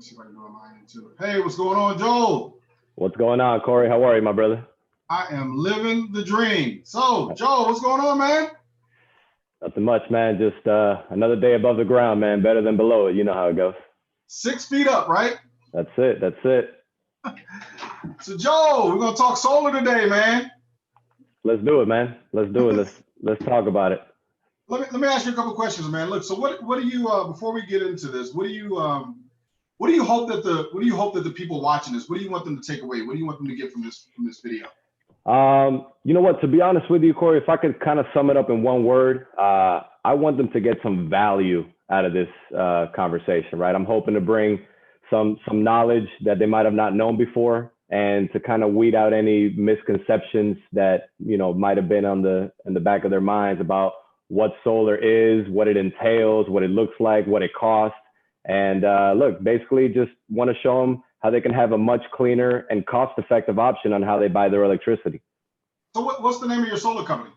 me see if I can do mine too. Hey, what's going on, Joel? What's going on, Corey? How are you, my brother? I am living the dream. So, Joel, what's going on, man? Nothing much, man. Just another day above the ground, man. Better than below it. You know how it goes. 6 feet up, right? That's it. That's it. So, Joel, we're gonna talk solar today, man. Let's do it, man. Let's do it. Let's talk about it. Let me ask you a couple questions, man. Look, so what do you before we get into this, what do you hope that the people watching this, what do you want them to take away? What do you want them to get from this video? You know what? To be honest with you, Corey, if I could kind of sum it up in one word, I want them to get some value out of this conversation, right? I'm hoping to bring some knowledge that they might have not known before, and to kind of weed out any misconceptions that might have been in the back of their minds about what solar is, what it entails, what it looks like, what it costs. And look, basically just want to show them how they can have a much cleaner and cost-effective option on how they buy their electricity. So what's the name of your solar company?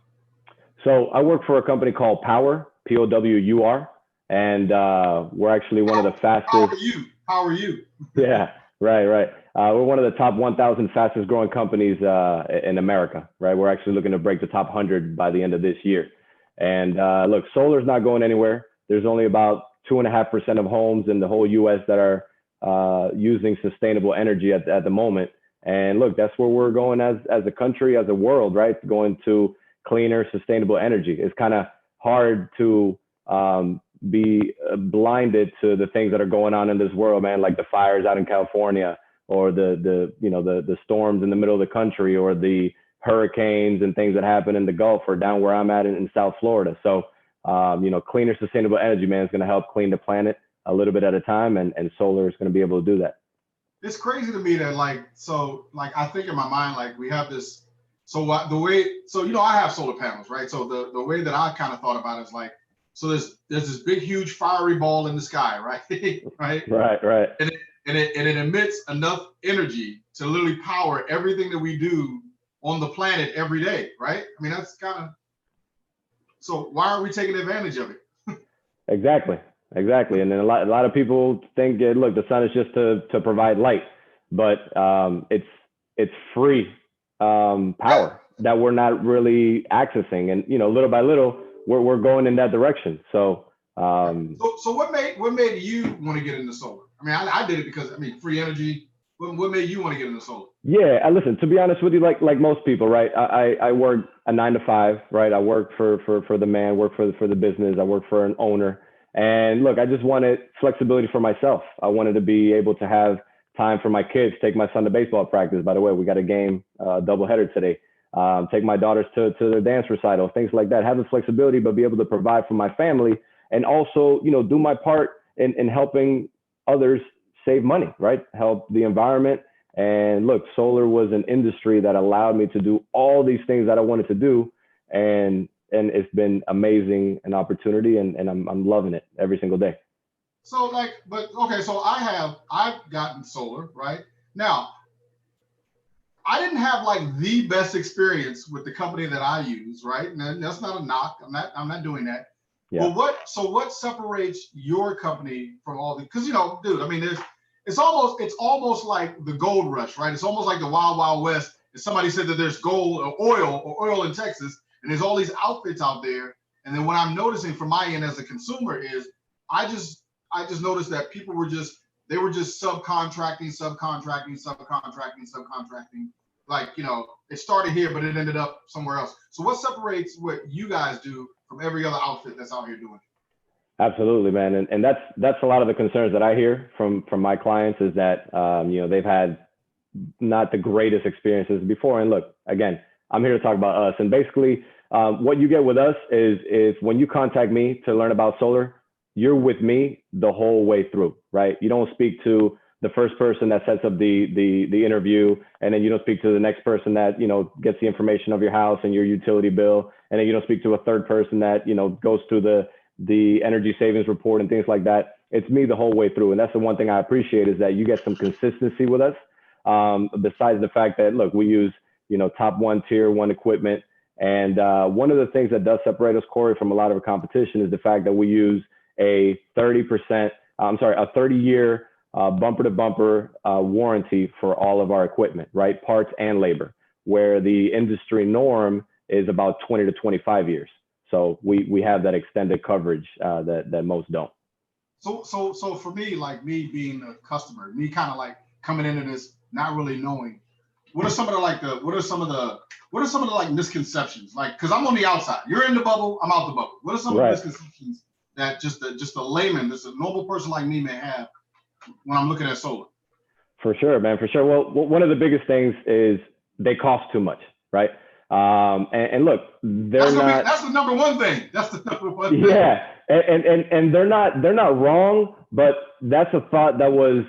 So I work for a company called Power, P-O-W-U-R, and we're actually one of the fastest. How are you? Yeah, right. We're one of the top 1,000 fastest growing companies in America, right? We're actually looking to break the top 100 by the end of this year. And look, solar is not going anywhere. There's only about 2.5% of homes in the whole U.S. that are using sustainable energy at the moment. And look, that's where we're going as a country, as a world, right? Going to cleaner, sustainable energy. It's kind of hard to be blinded to the things that are going on in this world, man, like the fires out in California, or the storms in the middle of the country, or the hurricanes and things that happen in the Gulf, or down where I'm at in South Florida. So, cleaner, sustainable energy, man, is going to help clean the planet a little bit at a time, and solar is going to be able to do that. It's crazy to me that I think in my mind, we have this, I have solar panels, right? So the way that I kind of thought about it is so there's this big, huge fiery ball in the sky, right? Right. And it emits enough energy to literally power everything that we do on the planet every day, right? I mean, that's kind of, so why aren't we taking advantage of it? Exactly. And then a lot of people think, look, the sun is just to provide light, but it's free power that we're not really accessing, and little by little we're going in that direction. So what made you want to get into solar? I mean, I did it because free energy. What made you want to get into solar? Yeah, listen, to be honest with you, like most people, right? I work a 9 to 5, right? I work for the man, work for the business. I work for an owner. And look, I just wanted flexibility for myself. I wanted to be able to have time for my kids, take my son to baseball practice. By the way, we got a game doubleheader today. Take my daughters to their dance recital, things like that. Have the flexibility, but be able to provide for my family, and also, do my part in helping others save money, right? Help the environment. And look, solar was an industry that allowed me to do all these things that I wanted to do. And it's been amazing, an opportunity, and I'm loving it every single day. So so I've gotten solar, right? Now, I didn't have the best experience with the company that I use, right? And that's not a knock. I'm not doing that. Yeah. But what separates your company from all the, because dude, it's almost like the gold rush, right? It's almost like the Wild Wild West. And somebody said that there's gold or oil in Texas, and there's all these outfits out there. And then what I'm noticing from my end as a consumer is I just noticed that people were just subcontracting. It started here, but it ended up somewhere else. So what separates what you guys do from every other outfit that's out here doing it? Absolutely, man. And that's a lot of the concerns that I hear from my clients, is that, they've had not the greatest experiences before. And look, again, I'm here to talk about us. And basically, what you get with us is when you contact me to learn about solar, you're with me the whole way through, right? You don't speak to the first person that sets up the interview, and then you don't speak to the next person that, gets the information of your house and your utility bill. And then you don't speak to a third person that, goes through the energy savings report and things like that. It's me the whole way through. And that's the one thing I appreciate, is that you get some consistency with us. Besides the fact that, look, we use, top tier 1 equipment. And one of the things that does separate us, Corey, from a lot of our competition is the fact that we use a 30-year bumper to bumper warranty for all of our equipment, right? Parts and labor, where the industry norm is about 20 to 25 years. So we have that extended coverage that most don't. So for me, like me being a customer, me kind of like coming into this not really knowing, what are some of the like misconceptions? Like, because I'm on the outside, you're in the bubble, I'm out the bubble. What are some of the misconceptions that just a layman, just a normal person like me may have when I'm looking at solar? For sure, man, for sure. Well, one of the biggest things is they cost too much, right? And look, that's the number one thing. That's the number one thing. Yeah, and they're not wrong, but that's a thought that was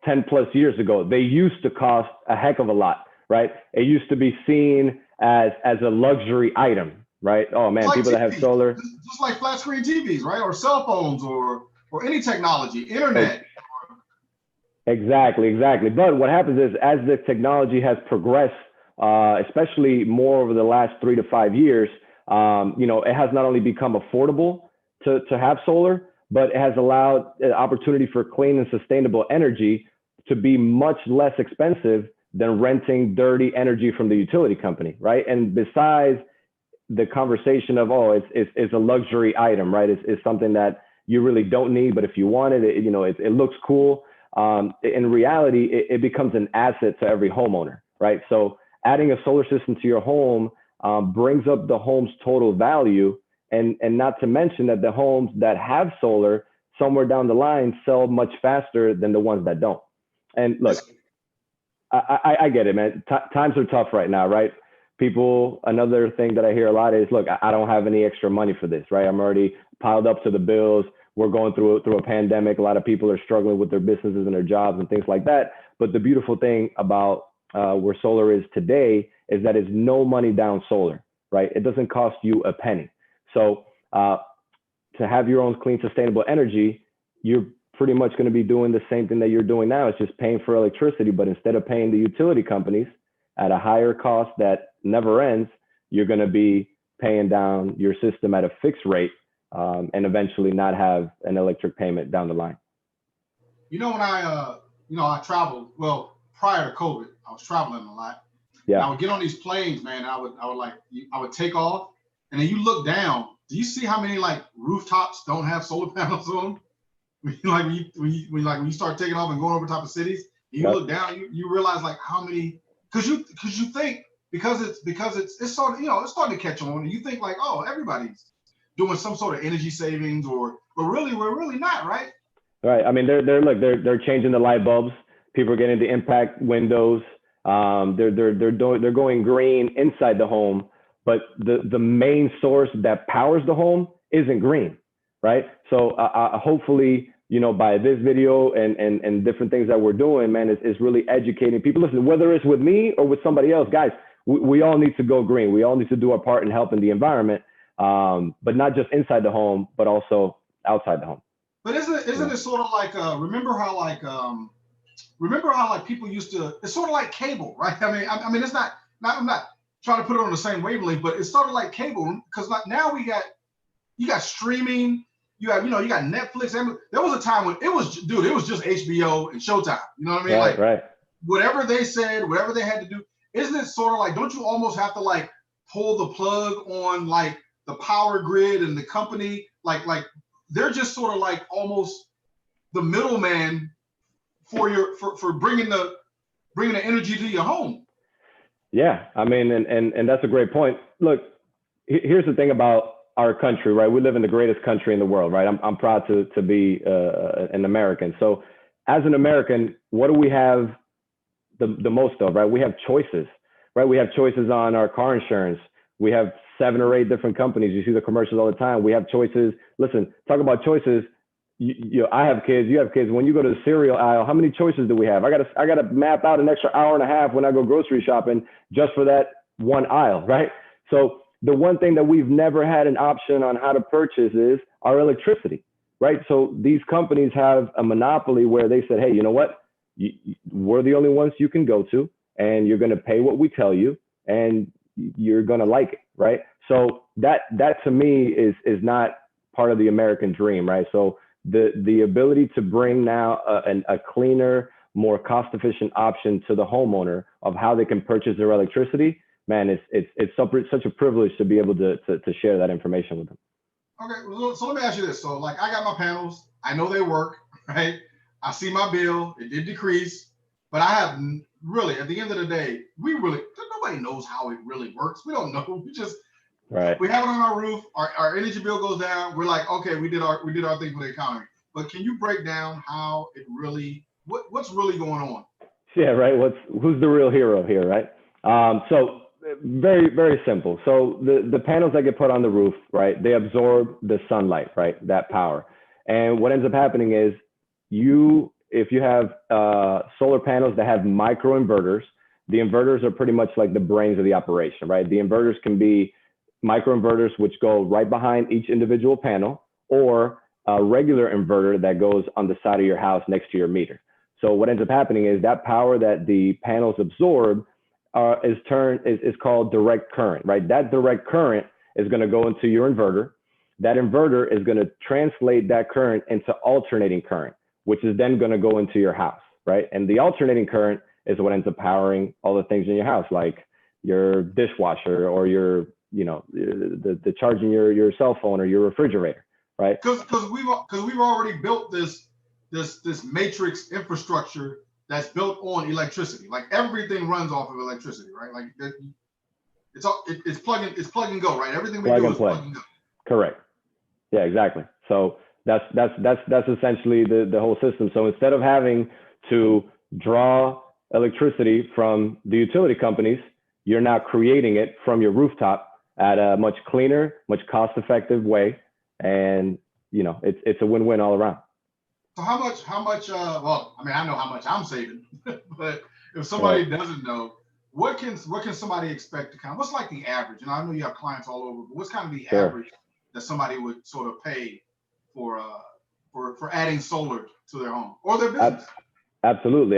10 plus years ago. They used to cost a heck of a lot, right? It used to be seen as a luxury item, right? Oh man, like people that have solar, just like flat screen TVs, right? Or cell phones, or any technology, internet. Exactly. But what happens is, as the technology has progressed, especially more over the last 3 to 5 years, it has not only become affordable to have solar, but it has allowed an opportunity for clean and sustainable energy to be much less expensive than renting dirty energy from the utility company, right? And besides the conversation of, it's a luxury item, right? It's something that you really don't need, but if you want it, it looks cool. In reality, it becomes an asset to every homeowner, right? So adding a solar system to your home brings up the home's total value, and not to mention that the homes that have solar somewhere down the line sell much faster than the ones that don't. And look, I get it, man. Times are tough right now, right? People, another thing that I hear a lot is, look, I don't have any extra money for this, right? I'm already piled up to the bills. We're going through a pandemic. A lot of people are struggling with their businesses and their jobs and things like that. But the beautiful thing about where solar is today is that it's no money down solar, right? It doesn't cost you a penny. So to have your own clean, sustainable energy, you're pretty much going to be doing the same thing that you're doing now. It's just paying for electricity, but instead of paying the utility companies at a higher cost that never ends, you're going to be paying down your system at a fixed rate, and eventually not have an electric payment down the line. When I traveled, well, prior to COVID, I was traveling a lot. Yeah. And I would get on these planes, man. And I would take off, and then you look down. Do you see how many like rooftops don't have solar panels on them? When you start taking off and going over top of cities, you look down, you realize like how many, because you think because it's sort of, it's starting to catch on, and you think like, oh, everybody's doing some sort of energy savings, but really we're really not, right? Right. I mean, they're changing the light bulbs. People are getting the impact windows. They're going green inside the home, but the main source that powers the home isn't green, right? So hopefully, by this video and different things that we're doing, man, is really educating people. Listen, whether it's with me or with somebody else, guys, we all need to go green. We all need to do our part in helping the environment, but not just inside the home, but also outside the home. But isn't it sort of like remember how people used to? It's sort of like cable, right? I mean, it's not. I'm not trying to put it on the same wavelength, but it's sort of like cable, because like now you got streaming. You got Netflix. There was a time when it was just HBO and Showtime. You know what I mean? Right. Whatever they said, whatever they had to do. Isn't it sort of like, don't you almost have to like pull the plug on like the power grid and the company? Like they're just sort of like almost the middleman for bringing the energy to your home. Yeah, I mean, and that's a great point. Look, here's the thing about our country, right? We live in the greatest country in the world, right? I'm proud to be an American. So as an American, what do we have the most of, right? We have choices, right? We have choices on our car insurance. We have 7 or 8 different companies. You see the commercials all the time. We have choices. Listen, talk about choices. I have kids. You have kids. When you go to the cereal aisle, how many choices do we have? I gotta map out an extra hour and a half when I go grocery shopping just for that one aisle, right? So the one thing that we've never had an option on how to purchase is our electricity, right? So these companies have a monopoly where they said, hey, you know what? We're the only ones you can go to, and you're going to pay what we tell you, and you're going to like it, right? So that to me is not part of the American dream, right? So the ability to bring now a cleaner, more cost-efficient option to the homeowner of how they can purchase their electricity, man, it's such a privilege to be able to share that information with them. Okay, so let me ask you this. So like I got my panels, I know they work, right? I see my bill, it did decrease, but I have really, at the end of the day, nobody knows how it really works. We don't know. We have it on our roof, our energy bill goes down. We're like, okay, we did our thing for the economy. But can you break down how it really, what's really going on? Yeah, right. Who's the real hero here, right? So very, very simple. So the panels that get put on the roof, right, they absorb the sunlight, right, that power. And what ends up happening is if you have solar panels that have micro inverters, the inverters are pretty much like the brains of the operation, right? The inverters can be micro inverters, which go right behind each individual panel, or a regular inverter that goes on the side of your house next to your meter. So what ends up happening is that power that the panels absorb is called direct current, right? That direct current is going to go into your inverter. That inverter is going to translate that current into alternating current, which is then going to go into your house, right? And the alternating current is what ends up powering all the things in your house, like your dishwasher or the charging your cell phone or your refrigerator, right? Because we've already built this matrix infrastructure that's built on electricity. Like everything runs off of electricity, right? Like it's plug and go, right? Everything we do is plug and go. Correct. Yeah, exactly. So that's essentially the whole system. So instead of having to draw electricity from the utility companies, you're now creating it from your rooftop at a much cleaner, much cost-effective way, and it's a win-win all around. So how much? Well, I mean, I know how much I'm saving, but if somebody doesn't know, what can somebody expect to what's like the average? And I know you have clients all over, but what's kind of the average that somebody would sort of pay for adding solar to their home or their business? Absolutely.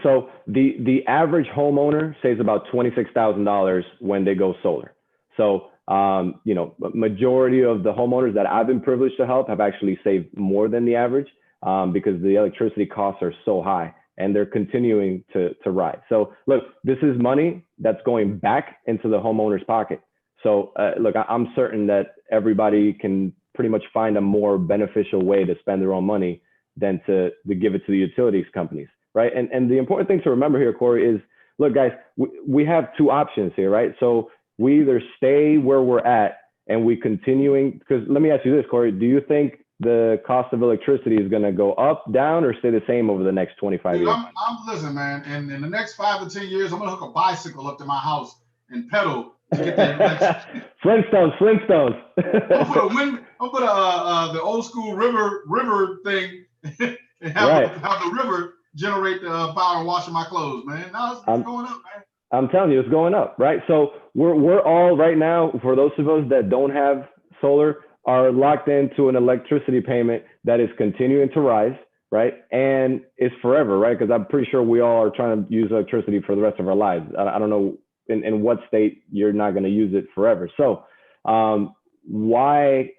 So the average homeowner saves about $26,000 when they go solar. So majority of the homeowners that I've been privileged to help have actually saved more than the average because the electricity costs are so high and they're continuing to rise. So look, this is money that's going back into the homeowner's pocket. So look, I'm certain that everybody can pretty much find a more beneficial way to spend their own money than to give it to the utilities companies, right? And the important thing to remember here, Corey, is, look, guys, we have two options here, right? So we either stay where we're at and we continuing, because let me ask you this, Corey, do you think the cost of electricity is going to go up, down, or stay the same over the next 25 years? Listen, man, and in the next 5 to 10 years, I'm going to hook a bicycle up to my house and pedal to get the electricity. Flintstones. I'll put the old school river thing and have the river generate the power and washing my clothes, man. Now it's going up, man. I'm telling you, it's going up, right? So we're all right now, for those of us that don't have solar, are locked into an electricity payment that is continuing to rise, right? And it's forever, right? Because I'm pretty sure we all are trying to use electricity for the rest of our lives. I don't know in what state you're not going to use it forever. So why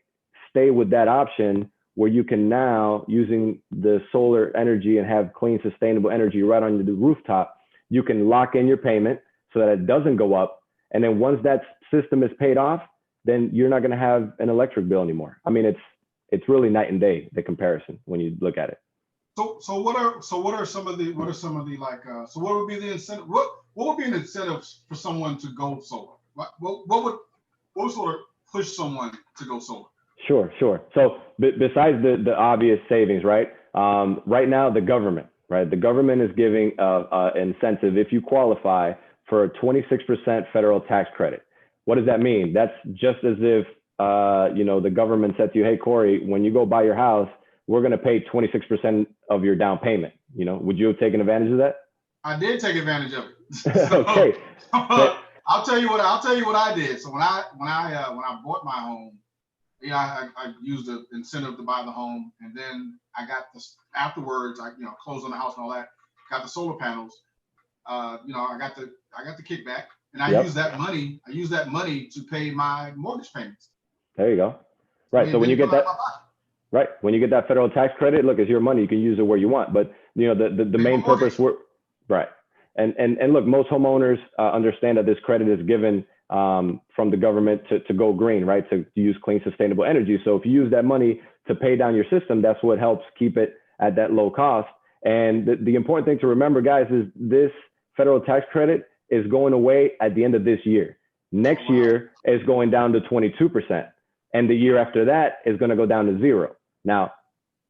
stay with that option where you can now, using the solar energy and have clean, sustainable energy right on the rooftop, you can lock in your payment so that it doesn't go up. And then once that system is paid off, then you're not going to have an electric bill anymore. I mean, it's really night and day, the comparison when you look at it. So what are some of the like so what would be the incentive? What would be an incentive for someone to go solar? What would sort of push someone to go solar? Sure. So besides the obvious savings, right? Right now, the government is giving an incentive if you qualify for a 26% federal tax credit. What does that mean? That's just as if the government said to you, hey, Corey, when you go buy your house, we're going to pay 26% of your down payment. Would you have taken advantage of that? I did take advantage of it. Okay. I'll tell you what I did. So when I bought my home, I used the incentive to buy the home, and then I got this afterwards. I closed on the house and all that. Got the solar panels. I got the kickback, and I used that money. I used that money to pay my mortgage payments. There you go. Right. So when you get that, right? When you get that federal tax credit, look, it's your money. You can use it where you want. But you know, the main purpose, right? And look, most homeowners understand that this credit is given from the government to go green, right? To use clean, sustainable energy. So if you use that money to pay down your system, that's what helps keep it at that low cost. And the important thing to remember, guys, is this federal tax credit is going away at the end of this year. Next year is going down to 22%. And the year after that is going to go down to 0. Now,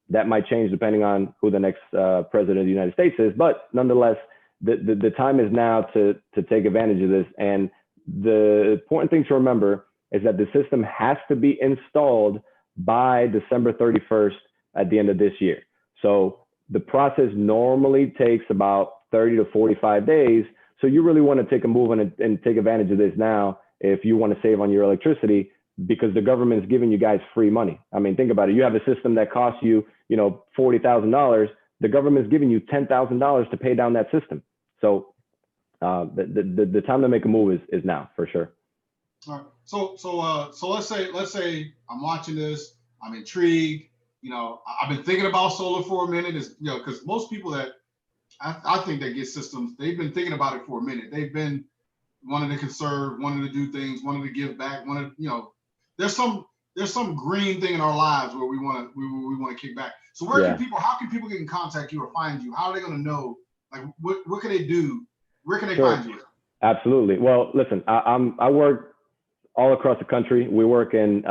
that might change depending on who the next president of the United States is. But nonetheless, the time is now to take advantage of this. And the important thing to remember is that the system has to be installed by December 31st at the end of this year. So the process normally takes about 30 to 45 days. So you really want to take a move and take advantage of this now if you want to save on your electricity, because the government is giving you guys free money. I mean, think about it. You have a system that costs you, you know, $40,000. The government is giving you $10,000 to pay down that system. So the time to make a move is now, for sure. All right. So let's say I'm watching this, I'm intrigued. You know, I've been thinking about solar for a minute. Is, you know, because most people that I think that get systems, they've been thinking about it for a minute. They've been wanting to conserve, wanting to do things, wanting to give back, wanting to, you know, there's some green thing in our lives where we want to kick back. So how can people get in contact you or find you? How are they going to know? Like, what can they do? Where can they find you? Absolutely. Well, listen, I work all across the country. We work in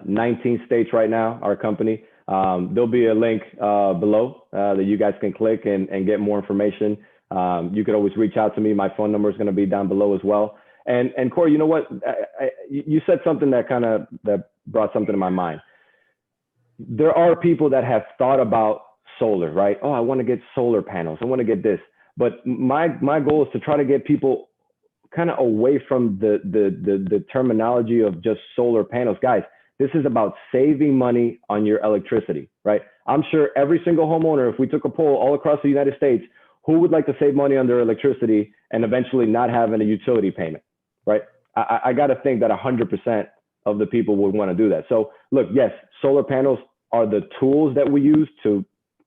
19 states right now, our company. There'll be a link below that you guys can click and get more information. You could always reach out to me. My phone number is going to be down below as well. And Corey, you know what? You said something that brought something to my mind. There are people that have thought about solar, right? Oh, I want to get solar panels. I want to get this. But my goal is to try to get people kind of away from the terminology of just solar panels. Guys, this is about saving money on your electricity, right? I'm sure every single homeowner, if we took a poll all across the United States, who would like to save money on their electricity and eventually not having a utility payment, right? I got to think that 100% of the people would want to do that. So look, yes, solar panels are the tools that we use to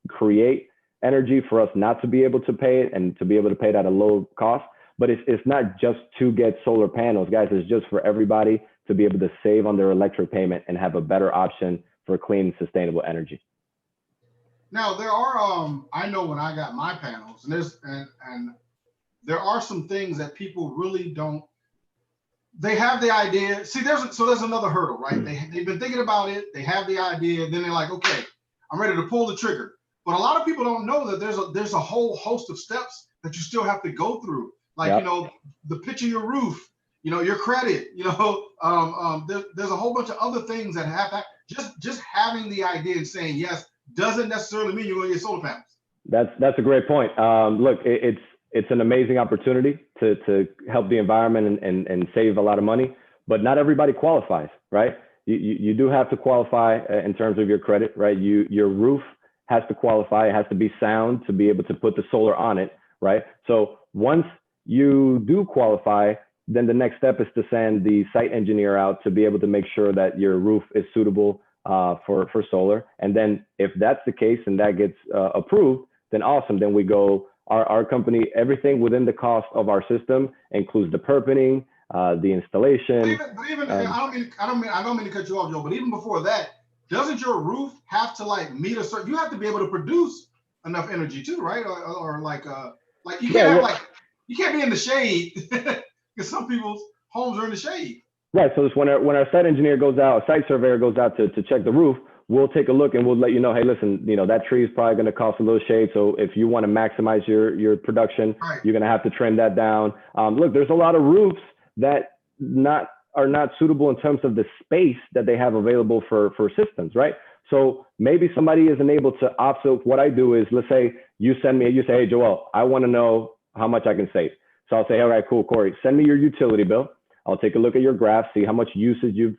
create energy for us not to be able to pay it and to be able to pay it at a low cost. But it's not just to get solar panels, guys. It's just for everybody to be able to save on their electric payment and have a better option for clean, sustainable energy. Now there are, I know when I got my panels, and there are some things that people really don't. They have the idea. See, there's another hurdle, right? They've been thinking about it. They have the idea. Then they're like, okay, I'm ready to pull the trigger. But a lot of people don't know that there's a whole host of steps that you still have to go through. Like, you know, the pitch of your roof, you know, your credit, you know, there's a whole bunch of other things that have that. Just having the idea and saying yes doesn't necessarily mean you're going to get solar panels. That's a great point. Look, it's an amazing opportunity to help the environment and save a lot of money, but not everybody qualifies, right? You do have to qualify in terms of your credit, right? Your roof has to qualify. It has to be sound to be able to put the solar on it, right? So once you do qualify, then the next step is to send the site engineer out to be able to make sure that your roof is suitable for solar. And then if that's the case and that gets approved, then awesome. Then we go, our company, everything within the cost of our system includes the permitting, the installation. But even I don't mean to cut you off, Joe, but even before that, doesn't your roof have to like meet a certain, you have to be able to produce enough energy too, right? Or like you can't you can't be in the shade because some people's homes are in the shade. Right. So it's when our site engineer goes out, a site surveyor goes out to check the roof, we'll take a look and we'll let you know, hey, listen, you know, that tree is probably going to cost a little shade. So if you want to maximize your production, right, you're going to have to trim that down. Look, there's a lot of roofs that are not suitable in terms of the space that they have available for systems, right? So maybe somebody isn't able to opt. So what I do is, let's say you say, hey, Joel, I want to know how much I can save. So I'll say, all right, cool, Corey, send me your utility bill. I'll take a look at your graph, see how much usage you've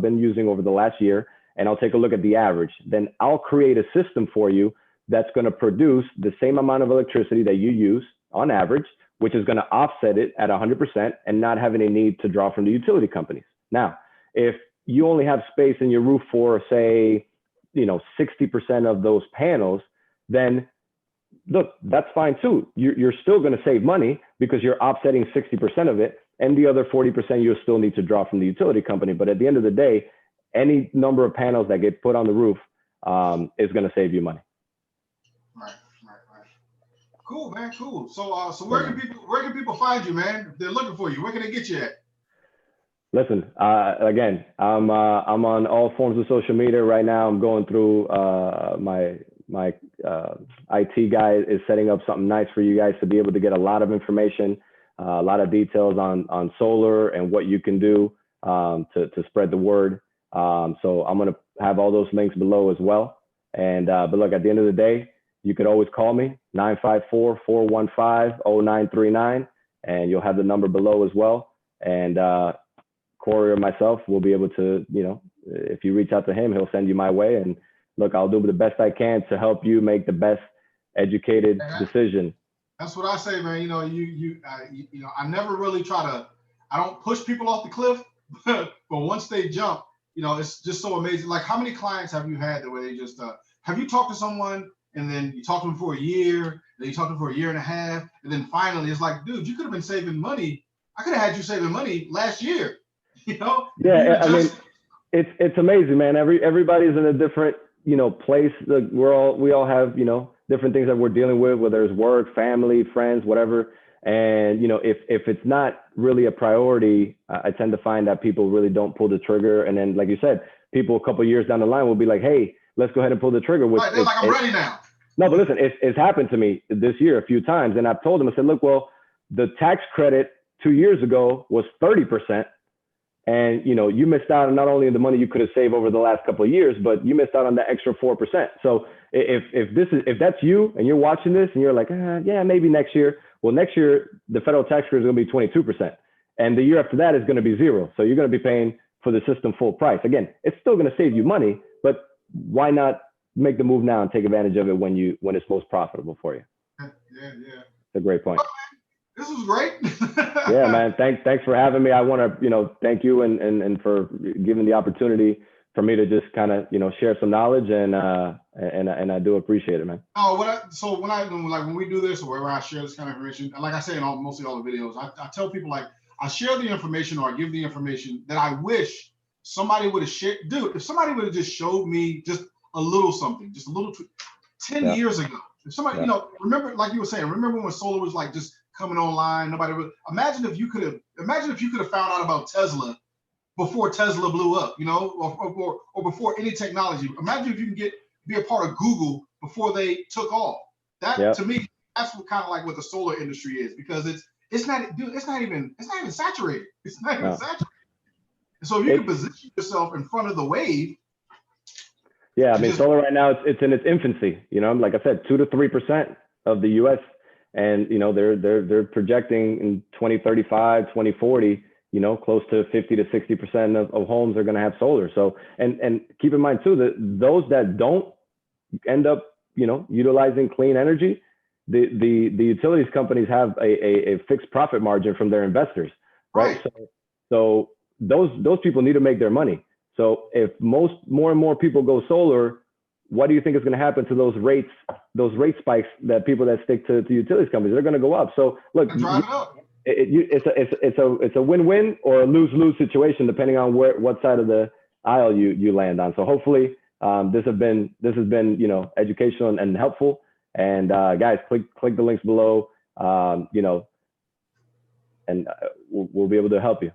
been using over the last year, and I'll take a look at the average. Then I'll create a system for you that's going to produce the same amount of electricity that you use on average, which is going to offset it at 100% and not have any need to draw from the utility companies. Now, if you only have space in your roof for, say, 60% of those panels, then look, that's fine too. You're still going to save money because you're offsetting 60% of it, and the other 40% you'll still need to draw from the utility company. But at the end of the day, any number of panels that get put on the roof is going to save you money. Right. Cool, man. Cool. So, where can people find you, man? If they're looking for you, where can they get you at? Listen, again, I'm on all forms of social media right now. I'm going through my IT guy is setting up something nice for you guys to be able to get a lot of information, a lot of details on solar and what you can do to spread the word. So I'm going to have all those links below as well. And but look, at the end of the day, you could always call me 954-415-0939, and you'll have the number below as well. And Corey or myself will be able to, if you reach out to him, he'll send you my way. And look, I'll do the best I can to help you make the best educated decision. That's what I say, man. I never really I don't push people off the cliff, but once they jump, it's just so amazing. Like, how many clients have you had where they just, have you talked to someone and then you talk to them for a year, then you talk to them for a year and a half, and then finally it's like, dude, you could have been saving money. I could have had you saving money last year, Yeah, I mean, it's amazing, man. Everybody's in a different, place. Like, we all have, different things that we're dealing with, whether it's work, family, friends, whatever. And, if it's not really a priority, I tend to find that people really don't pull the trigger. And then, like you said, people a couple of years down the line will be like, hey, let's go ahead and pull the trigger. Right, they're like, I'm ready now. No, but listen, it's happened to me this year a few times. And I've told them, I said, look, well, the tax credit 2 years ago was 30%. And, you missed out on not only the money you could have saved over the last couple of years, but you missed out on the extra 4%. So if that's you and you're watching this and you're like, yeah, maybe next year. Well, next year, the federal tax credit is going to be 22%. And the year after that is going to be 0. So you're going to be paying for the system full price. Again, it's still going to save you money, but why not make the move now and take advantage of it when it's most profitable for you? Yeah. It's a great point. This was great. Yeah, man. Thanks for having me. I want to, thank you and for giving the opportunity for me to just kind of, share some knowledge, and I do appreciate it, man. Oh, when we do this, or wherever I share this kind of information, and like I say in mostly all the videos, I tell people, like, I share the information, or I give the information that I wish somebody would have shared. Dude, if somebody would have just showed me just a little something, just a little 10 years ago, if somebody, remember, like you were saying, remember when solar was like just coming online, nobody really, imagine if you could have found out about Tesla before Tesla blew up, or before any technology. Imagine if you can be a part of Google before they took off. That to me, that's what kind of like what the solar industry is, because it's not even saturated. It's not even saturated. So if you can position yourself in front of the wave. Yeah, I mean, solar right now, it's in its infancy. Like I said, 2 to 3% of the U.S. And they're projecting in 2035, 2040, close to 50 to 60% of homes are going to have solar. So, and keep in mind too that those that don't end up, utilizing clean energy, the utilities companies have a fixed profit margin from their investors, right? So those people need to make their money. So if more and more people go solar, what do you think is going to happen to those rate spikes that people that stick to utilities companies? They're going to go up. So look, it's a win-win or a lose-lose situation depending on what side of the aisle you land on. So hopefully this has been educational and helpful. And guys, click the links below. And we'll be able to help you.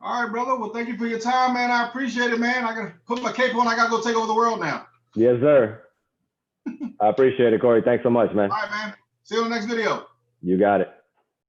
All right, brother. Well, thank you for your time, man. I appreciate it, man. I gotta put my cape on. I gotta go take over the world now. Yes, sir. I appreciate it, Corey. Thanks so much, man. All right, man. See you on the next video. You got it.